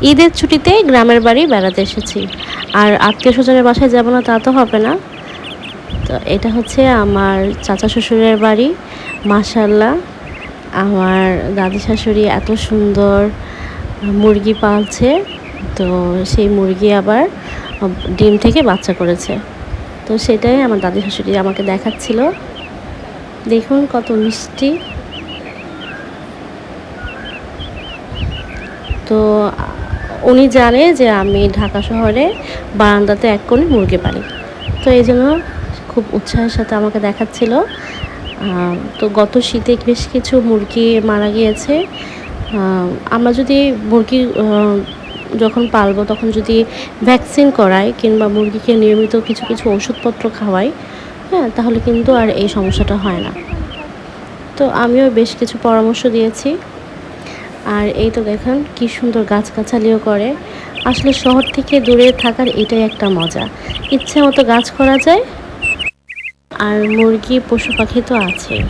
ঈদের ছুটিতে গ্রামের বাড়ি বেড়াতে এসেছি। আর আত্মীয়-স্বজনের বাসায় যাব না তা তো হবে না। তো এটা হচ্ছে আমার চাচা শ্বশুরের বাড়ি। মাশাআল্লাহ আমার দাদি শাশুড়ি এত সুন্দর মুরগি পালছে। তো সেই মুরগি আবার ডিম থেকে বাচ্চা করেছে। তো সেটাই আমার দাদি শাশুড়ি আমাকে দেখাচ্ছিল। দেখুন কত মিষ্টি। তো উনি জানে যে আমি ঢাকা শহরে বারান্দাতে এক কোণে মুরগি পালি। তো এইজন্য খুব উৎসাহের সাথে আমাকে দেখাচ্ছিল। তো গত শীতে বেশ কিছু মুরগি মারা গিয়েছে। আমরা যদি মুরগি যখন পালবো তখন যদি ভ্যাকসিন করাই কিংবা মুরগিকে নিয়মিত কিছু কিছু ওষুধপত্র খাওয়াই, হ্যাঁ, তাহলে কিন্তু আর এই সমস্যাটা হয় না। তো আমিও বেশ কিছু পরামর্শ দিয়েছি। আর এই তো দেখেন কি সুন্দর গাছগাছালিও করে। আসলে শহর থেকে দূরে থাকার এটাই একটা মজা। ইচ্ছে মতো গাছ করা যায়, আর মুরগি পশু পাখি তো আছেই।